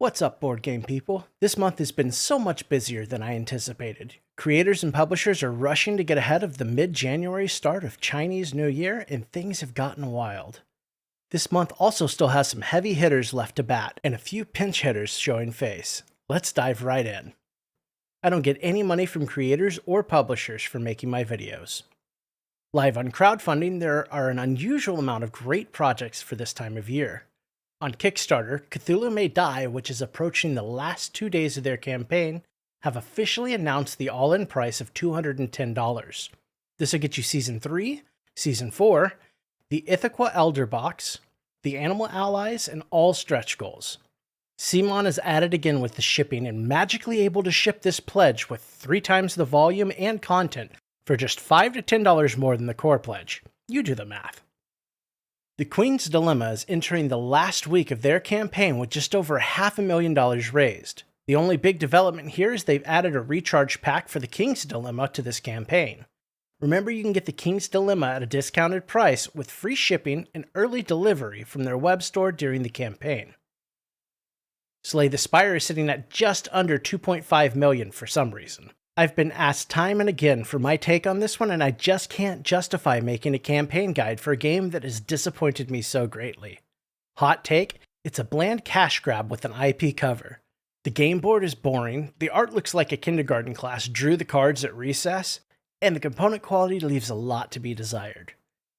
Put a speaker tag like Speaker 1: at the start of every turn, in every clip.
Speaker 1: What's up, board game people? This month has been so much busier than I anticipated. Creators and publishers are rushing to get ahead of the mid-January start of Chinese New Year, and things have gotten wild. This month also still has some heavy hitters left to bat, and a few pinch hitters showing face. Let's dive right in. I don't get any money from creators or publishers for making my videos. Live on crowdfunding, there are an unusual amount of great projects for this time of year. On Kickstarter, Cthulhu May Die, which is approaching the last 2 days of their campaign, have officially announced the all-in price of $210. This will get you Season 3, Season 4, the Ithaca Elder Box, the Animal Allies, and all stretch goals. CMON is added again with the shipping and magically able to ship this pledge with 3 times the volume and content for just $5 to $10 more than the core pledge. You do the math. The Queen's Dilemma is entering the last week of their campaign with just over $500,000 raised. The only big development here is they've added a recharge pack for the King's Dilemma to this campaign. Remember, you can get the King's Dilemma at a discounted price with free shipping and early delivery from their web store during the campaign. Slay the Spire is sitting at just under $2.5 million for some reason. I've been asked time and again for my take on this one, and I just can't justify making a campaign guide for a game that has disappointed me so greatly. Hot take, it's a bland cash grab with an IP cover. The game board is boring, the art looks like a kindergarten class drew the cards at recess, and the component quality leaves a lot to be desired.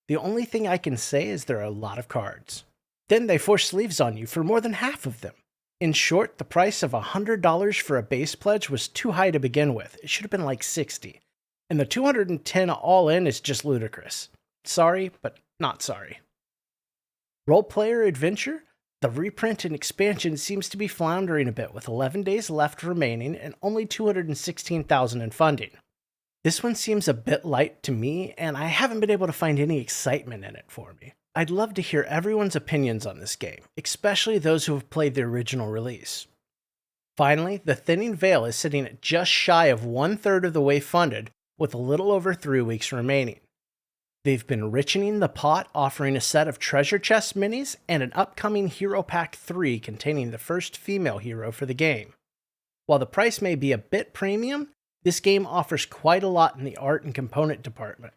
Speaker 1: The only thing I can say is there are a lot of cards. Then they force sleeves on you for more than half of them. In short, the price of $100 for a base pledge was too high to begin with. It should have been like $60. And the $210 all in is just ludicrous. Sorry, but not sorry. Roleplayer Adventure? The reprint and expansion seems to be floundering a bit with 11 days left remaining and only $216,000 in funding. This one seems a bit light to me, and I haven't been able to find any excitement in it for me. I'd love to hear everyone's opinions on this game, especially those who have played the original release. Finally, The Thinning Veil is sitting at just shy of 1/3 of the way funded, with a little over 3 weeks remaining. They've been richening the pot, offering a set of treasure chest minis and an upcoming Hero Pack 3 containing the first female hero for the game. While the price may be a bit premium, this game offers quite a lot in the art and component department.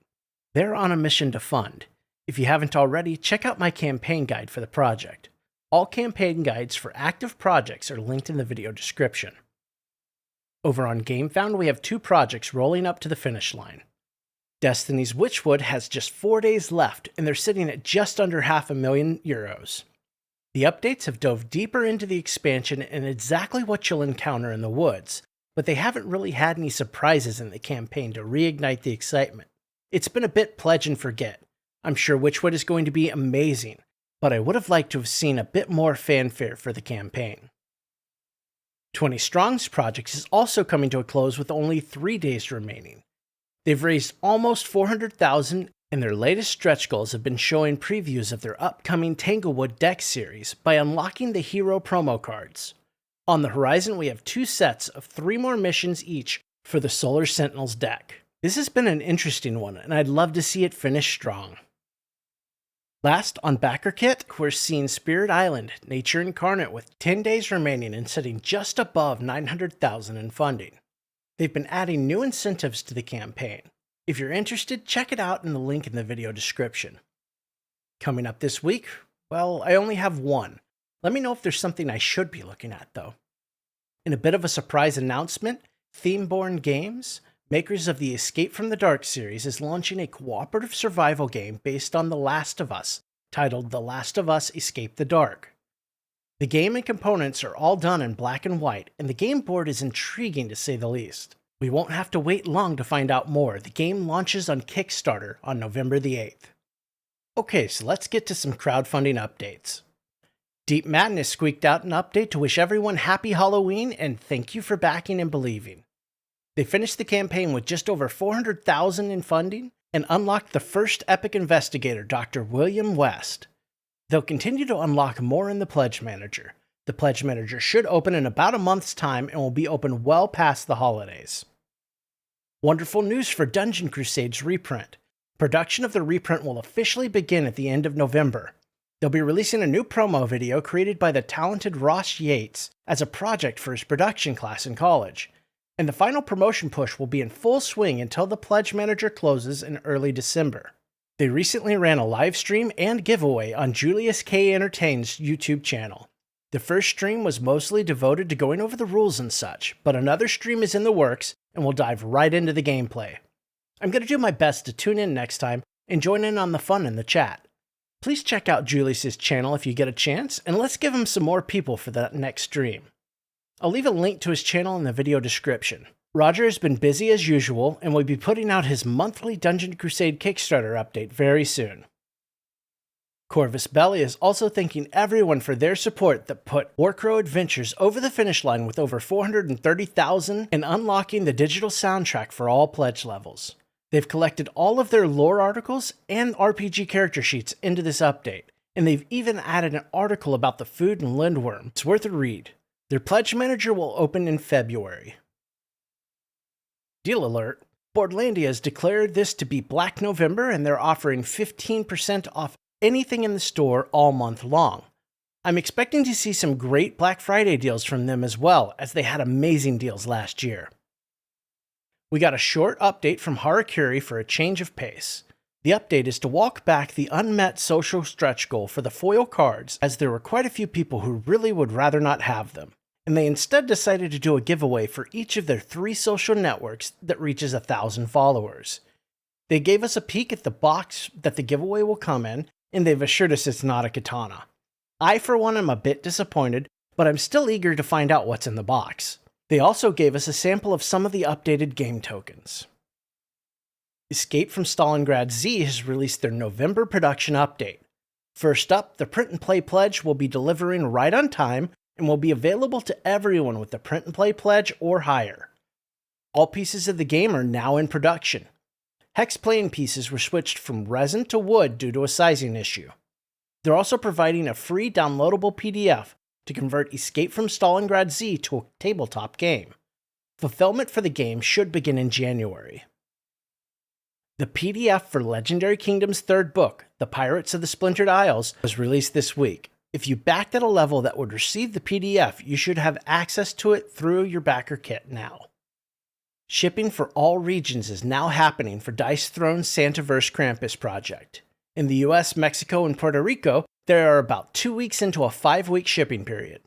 Speaker 1: They're on a mission to fund. If you haven't already, check out my campaign guide for the project. All campaign guides for active projects are linked in the video description. Over on GameFound, we have 2 projects rolling up to the finish line. Destiny's Witchwood has just 4 days left, and they're sitting at just under €500,000. The updates have dove deeper into the expansion and exactly what you'll encounter in the woods, but they haven't really had any surprises in the campaign to reignite the excitement. It's been a bit pledge and forget. I'm sure Witchwood is going to be amazing, but I would have liked to have seen a bit more fanfare for the campaign. 20 Strong's project is also coming to a close with only 3 days remaining. They've raised almost $400,000, and their latest stretch goals have been showing previews of their upcoming Tanglewood deck series by unlocking the hero promo cards. On the horizon, we have 2 sets of 3 more missions each for the Solar Sentinels deck. This has been an interesting one, and I'd love to see it finish strong. Last, on BackerKit, we're seeing Spirit Island, Nature Incarnate with 10 days remaining and sitting just above $900,000 in funding. They've been adding new incentives to the campaign. If you're interested, check it out in the link in the video description. Coming up this week, well, I only have one. Let me know if there's something I should be looking at, though. In a bit of a surprise announcement, Themeborn Games, makers of the Escape from the Dark series, is launching a cooperative survival game based on The Last of Us, titled The Last of Us Escape the Dark. The game and components are all done in black and white, and the game board is intriguing to say the least. We won't have to wait long to find out more. The game launches on Kickstarter on November the 8th. Okay, so let's get to some crowdfunding updates. Deep Madness squeaked out an update to wish everyone happy Halloween and thank you for backing and believing. They finished the campaign with just over $400,000 in funding and unlocked the first epic investigator, Dr. William West. They'll continue to unlock more in the Pledge Manager. The Pledge Manager should open in about a month's time and will be open well past the holidays. Wonderful news for Dungeon Crusade's reprint. Production of the reprint will officially begin at the end of November. They'll be releasing a new promo video created by the talented Ross Yates as a project for his production class in college, and the final promotion push will be in full swing until the Pledge Manager closes in early December. They recently ran a live stream and giveaway on Julius K. Entertain's YouTube channel. The first stream was mostly devoted to going over the rules and such, but another stream is in the works and we'll dive right into the gameplay. I'm going to do my best to tune in next time and join in on the fun in the chat. Please check out Julius's channel if you get a chance, and let's give him some more people for that next stream. I'll leave a link to his channel in the video description. Roger has been busy as usual and will be putting out his monthly Dungeon Crusade Kickstarter update very soon. Corvus Belli is also thanking everyone for their support that put Warcrow Adventures over the finish line with over 430,000 and unlocking the digital soundtrack for all pledge levels. They've collected all of their lore articles and RPG character sheets into this update, and they've even added an article about the food and lindworm. It's worth a read. Their Pledge Manager will open in February. Deal alert! Boardlandia has declared this to be Black November, and they're offering 15% off anything in the store all month long. I'm expecting to see some great Black Friday deals from them as well, as they had amazing deals last year. We got a short update from Harakiri for a change of pace. The update is to walk back the unmet social stretch goal for the foil cards, as there were quite a few people who really would rather not have them, and they instead decided to do a giveaway for each of their 3 social networks that reaches 1,000 followers. They gave us a peek at the box that the giveaway will come in, and they've assured us it's not a katana. I, for one, am a bit disappointed, but I'm still eager to find out what's in the box. They also gave us a sample of some of the updated game tokens. Escape from Stalingrad Z has released their November production update. First up, the Print and Play Pledge will be delivering right on time and will be available to everyone with the Print and Play Pledge or higher. All pieces of the game are now in production. Hex playing pieces were switched from resin to wood due to a sizing issue. They're also providing a free downloadable PDF to convert Escape from Stalingrad Z to a tabletop game. Fulfillment for the game should begin in January. The PDF for Legendary Kingdom's 3rd book, The Pirates of the Splintered Isles, was released this week. If you backed at a level that would receive the PDF, you should have access to it through your backer kit now. Shipping for all regions is now happening for Dice Throne's Santaverse Krampus project. In the US, Mexico, and Puerto Rico, they are about 2 weeks into a 5-week shipping period.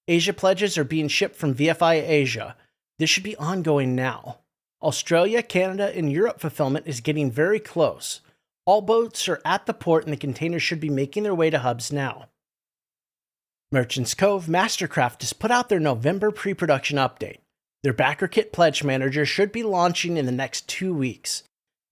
Speaker 1: Asia pledges are being shipped from VFI Asia. This should be ongoing now. Australia, Canada, and Europe fulfillment is getting very close. All boats are at the port and the containers should be making their way to hubs now. Merchants Cove Mastercraft has put out their November pre-production update. Their backer kit pledge manager should be launching in the next 2 weeks.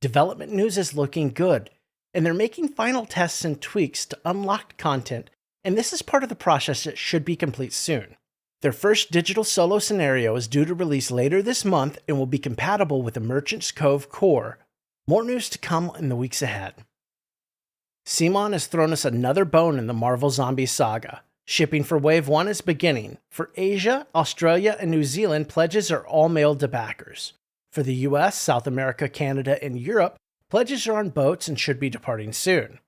Speaker 1: Development news is looking good, and they're making final tests and tweaks to unlocked content, and this is part of the process that should be complete soon. Their first digital solo scenario is due to release later this month and will be compatible with the Merchants Cove core. More news to come in the weeks ahead. CMON has thrown us another bone in the Marvel Zombies saga. Shipping for Wave 1 is beginning. For Asia, Australia, and New Zealand, pledges are all mailed to backers. For the US, South America, Canada, and Europe, pledges are on boats and should be departing soon.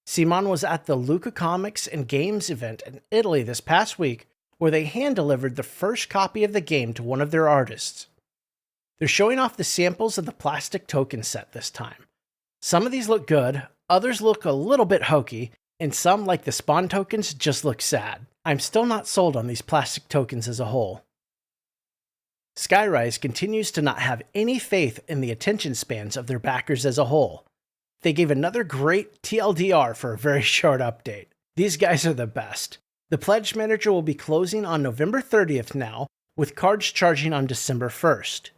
Speaker 1: CMON was at the Luca Comics and Games event in Italy this past week, where they hand-delivered the first copy of the game to one of their artists. They're showing off the samples of the plastic token set this time. Some of these look good, others look a little bit hokey, and some, like the Spawn tokens, just look sad. I'm still not sold on these plastic tokens as a whole. Skyrise continues to not have any faith in the attention spans of their backers as a whole. They gave another great TLDR for a very short update. These guys are the best. The Pledge Manager will be closing on November 30th now, with cards charging on December 1st.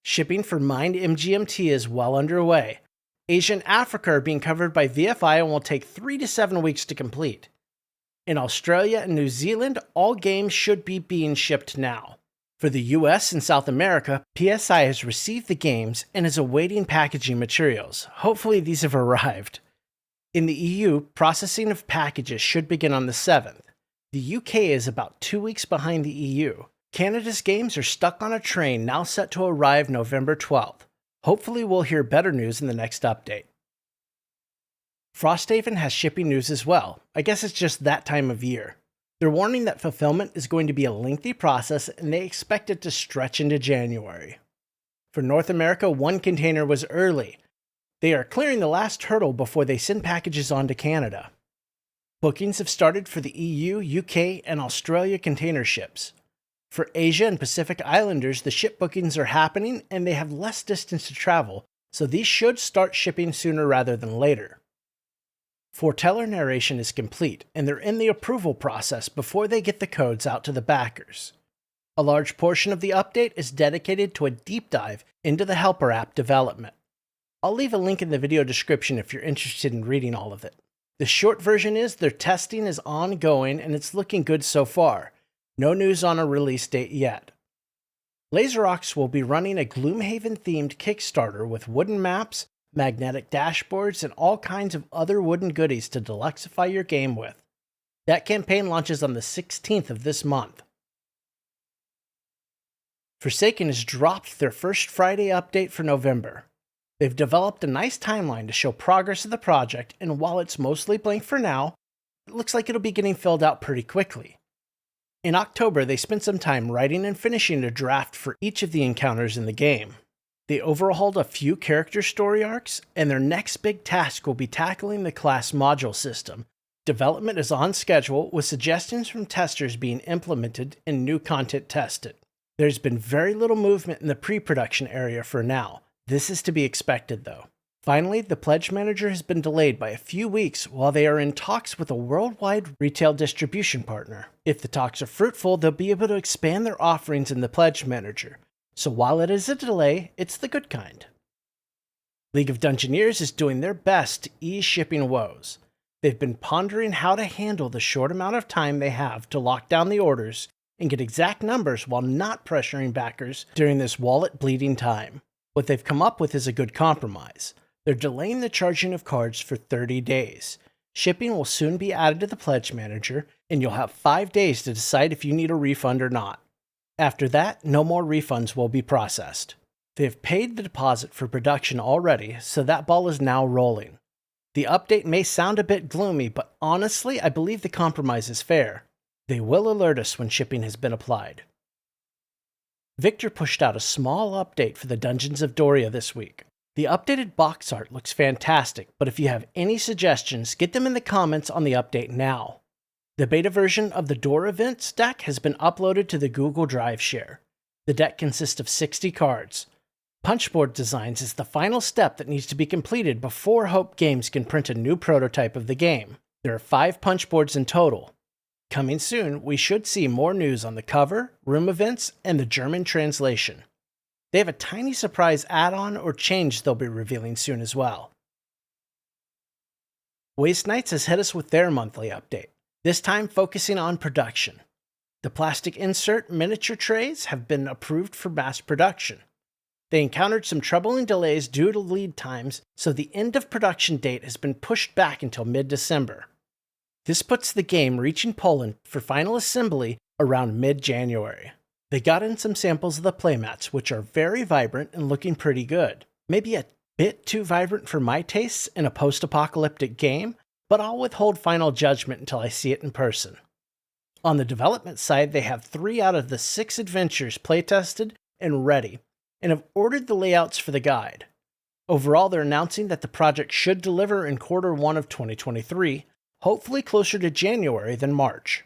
Speaker 1: Shipping for Mind MGMT is well underway. Asia and Africa are being covered by VFI and will take 3 to 7 weeks to complete. In Australia and New Zealand, all games should be being shipped now. For the US and South America, PSI has received the games and is awaiting packaging materials. Hopefully these have arrived. In the EU, processing of packages should begin on the 7th. The UK is about 2 weeks behind the EU. Canada's games are stuck on a train now set to arrive November 12th. Hopefully we'll hear better news in the next update. Frosthaven has shipping news as well. I guess it's just that time of year. They're warning that fulfillment is going to be a lengthy process and they expect it to stretch into January. For North America, one container was early. They are clearing the last hurdle before they send packages on to Canada. Bookings have started for the EU, UK, and Australia container ships. For Asia and Pacific Islanders, the ship bookings are happening and they have less distance to travel, so these should start shipping sooner rather than later. Foreteller narration is complete, and they're in the approval process before they get the codes out to the backers. A large portion of the update is dedicated to a deep dive into the Helper app development. I'll leave a link in the video description if you're interested in reading all of it. The short version is their testing is ongoing and it's looking good so far. No news on a release date yet. LaserOx will be running a Gloomhaven-themed Kickstarter with wooden maps, magnetic dashboards, and all kinds of other wooden goodies to deluxify your game with. That campaign launches on the 16th of this month. Forsaken has dropped their first Friday update for November. They've developed a nice timeline to show progress of the project, and while it's mostly blank for now, it looks like it'll be getting filled out pretty quickly. In October, they spent some time writing and finishing a draft for each of the encounters in the game. They overhauled a few character story arcs, and their next big task will be tackling the class module system. Development is on schedule, with suggestions from testers being implemented and new content tested. There's been very little movement in the pre-production area for now. This is to be expected, though. Finally, the Pledge Manager has been delayed by a few weeks while they are in talks with a worldwide retail distribution partner. If the talks are fruitful, they'll be able to expand their offerings in the Pledge Manager. So while it is a delay, it's the good kind. League of Dungeoneers is doing their best to ease shipping woes. They've been pondering how to handle the short amount of time they have to lock down the orders and get exact numbers while not pressuring backers during this wallet bleeding time. What they've come up with is a good compromise. They're delaying the charging of cards for 30 days. Shipping will soon be added to the Pledge Manager, and you'll have 5 days to decide if you need a refund or not. After that, no more refunds will be processed. They have paid the deposit for production already, so that ball is now rolling. The update may sound a bit gloomy, but honestly, I believe the compromise is fair. They will alert us when shipping has been applied. Victor pushed out a small update for the Dungeons of Doria this week. The updated box art looks fantastic, but if you have any suggestions, get them in the comments on the update now. The beta version of the Door Events deck has been uploaded to the Google Drive share. The deck consists of 60 cards. Punchboard designs is the final step that needs to be completed before Hope Games can print a new prototype of the game. There are 5 punchboards in total. Coming soon, we should see more news on the cover, room events, and the German translation. They have a tiny surprise add-on or change they'll be revealing soon as well. Waste Knights has hit us with their monthly update, this time focusing on production. The plastic insert miniature trays have been approved for mass production. They encountered some troubling delays due to lead times, so the end of production date has been pushed back until mid-December. This puts the game reaching Poland for final assembly around mid-January. They got in some samples of the playmats, which are very vibrant and looking pretty good. Maybe a bit too vibrant for my tastes in a post-apocalyptic game, but I'll withhold final judgment until I see it in person. On the development side, they have 3 out of the 6 adventures playtested and ready, and have ordered the layouts for the guide. Overall, they're announcing that the project should deliver in Q1 of 2023, hopefully closer to January than March.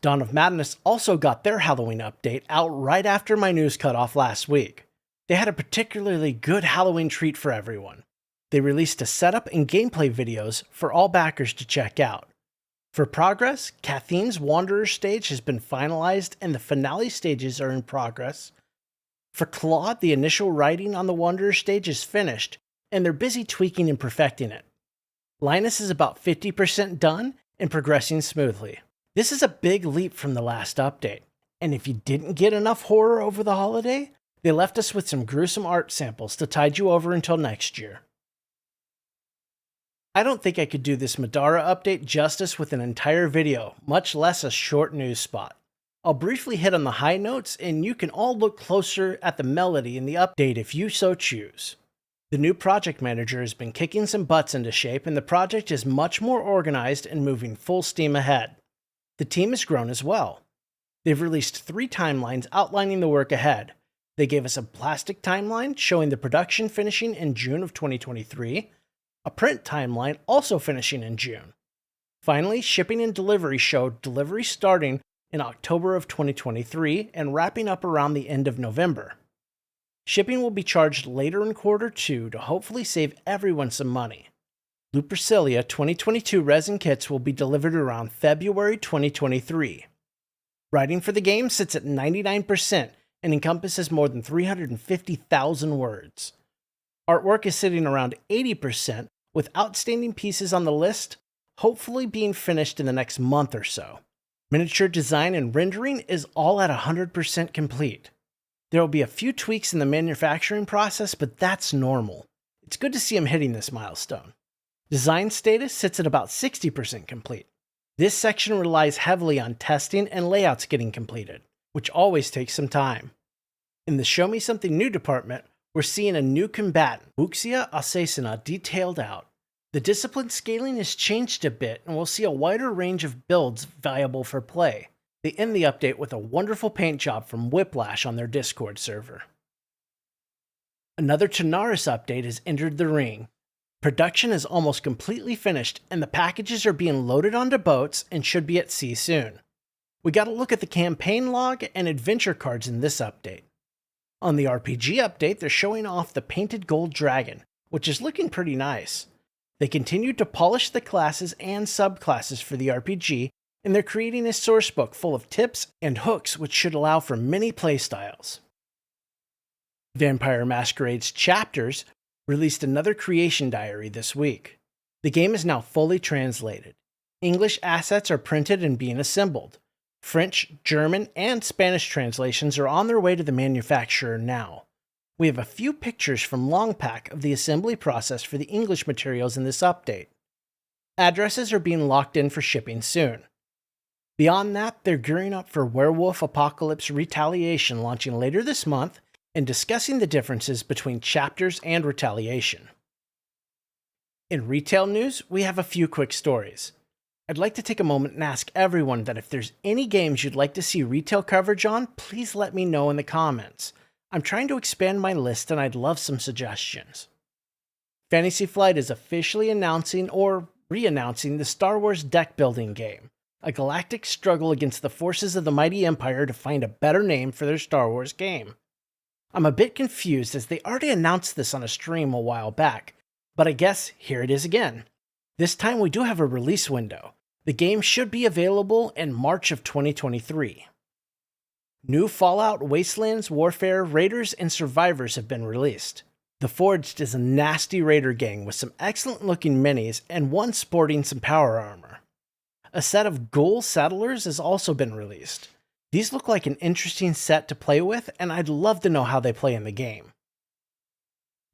Speaker 1: Dawn of Madness also got their Halloween update out right after my news cut off last week. They had a particularly good Halloween treat for everyone. They released a setup and gameplay videos for all backers to check out. For progress, Kathleen's Wanderer stage has been finalized and the finale stages are in progress. For Claude, the initial writing on the Wanderer stage is finished, and they're busy tweaking and perfecting it. Linus is about 50% done and progressing smoothly. This is a big leap from the last update, and if you didn't get enough horror over the holiday, they left us with some gruesome art samples to tide you over until next year. I don't think I could do this Middara update justice with an entire video, much less a short news spot. I'll briefly hit on the high notes, and you can all look closer at the melody in the update if you so choose. The new project manager has been kicking some butts into shape, and the project is much more organized and moving full steam ahead. The team has grown as well. They've released 3 timelines outlining the work ahead. They gave us a plastic timeline showing the production finishing in June of 2023, a print timeline also finishing in June. Finally, shipping and delivery showed delivery starting in October of 2023 and wrapping up around the end of November. Shipping will be charged later in Q2 to hopefully save everyone some money. Lupercilia 2022 resin kits will be delivered around February 2023. Writing for the game sits at 99% and encompasses more than 350,000 words. Artwork is sitting around 80%, with outstanding pieces on the list hopefully being finished in the next month or so. Miniature design and rendering is all at 100% complete. There will be a few tweaks in the manufacturing process, but that's normal. It's good to see him hitting this milestone. Design status sits at about 60% complete. This section relies heavily on testing and layouts getting completed, which always takes some time. In the Show Me Something New department, we're seeing a new combatant, Wuxia Assassina, detailed out. The discipline scaling has changed a bit, and we'll see a wider range of builds viable for play. They end the update with a wonderful paint job from Whiplash on their Discord server. Another Tanares update has entered the ring. Production is almost completely finished, and the packages are being loaded onto boats and should be at sea soon. We got a look at the campaign log and adventure cards in this update. On the RPG update, they're showing off the painted gold dragon, which is looking pretty nice. They continued to polish the classes and subclasses for the RPG, and they're creating a sourcebook full of tips and hooks which should allow for many playstyles. Vampire Masquerade's Chapters released another creation diary this week. The game is now fully translated. English assets are printed and being assembled. French, German, and Spanish translations are on their way to the manufacturer now. We have a few pictures from Longpack of the assembly process for the English materials in this update. Addresses are being locked in for shipping soon. Beyond that, they're gearing up for Werewolf Apocalypse Retaliation launching later this month and discussing the differences between Chapters and Retaliation. In retail news, we have a few quick stories. I'd like to take a moment and ask everyone that if there's any games you'd like to see retail coverage on, please let me know in the comments. I'm trying to expand my list and I'd love some suggestions. Fantasy Flight is officially announcing or re-announcing the Star Wars deck building game, a galactic struggle against the forces of the mighty Empire to find a better name for their Star Wars game. I'm a bit confused as they already announced this on a stream a while back, but I guess here it is again. This time we do have a release window. The game should be available in March of 2023. New Fallout, Wastelands, Warfare, Raiders, and Survivors have been released. The Forged is a nasty raider gang with some excellent looking minis and one sporting some power armor. A set of Ghoul Settlers has also been released. These look like an interesting set to play with, and I'd love to know how they play in the game.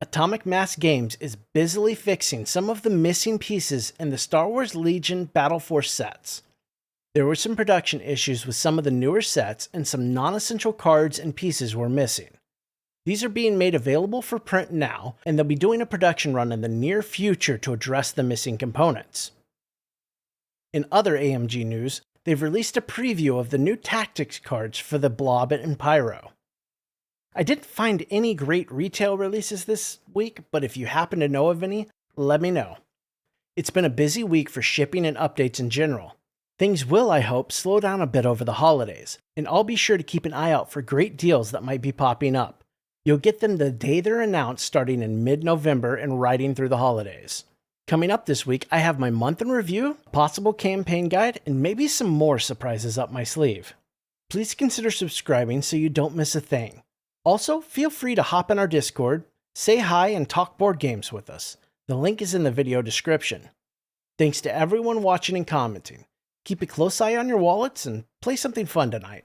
Speaker 1: Atomic Mass Games is busily fixing some of the missing pieces in the Star Wars Legion Battle Force sets. There were some production issues with some of the newer sets, and some non-essential cards and pieces were missing. These are being made available for print now, and they'll be doing a production run in the near future to address the missing components. In other AMG news, they've released a preview of the new tactics cards for the Blob and Pyro. I didn't find any great retail releases this week, but if you happen to know of any, let me know. It's been a busy week for shipping and updates in general. Things will, I hope, slow down a bit over the holidays, and I'll be sure to keep an eye out for great deals that might be popping up. You'll get them the day they're announced starting in mid-November and riding through the holidays. Coming up this week, I have my month in review, possible campaign guide, and maybe some more surprises up my sleeve. Please consider subscribing so you don't miss a thing. Also, feel free to hop in our Discord, say hi, and talk board games with us. The link is in the video description. Thanks to everyone watching and commenting. Keep a close eye on your wallets and play something fun tonight.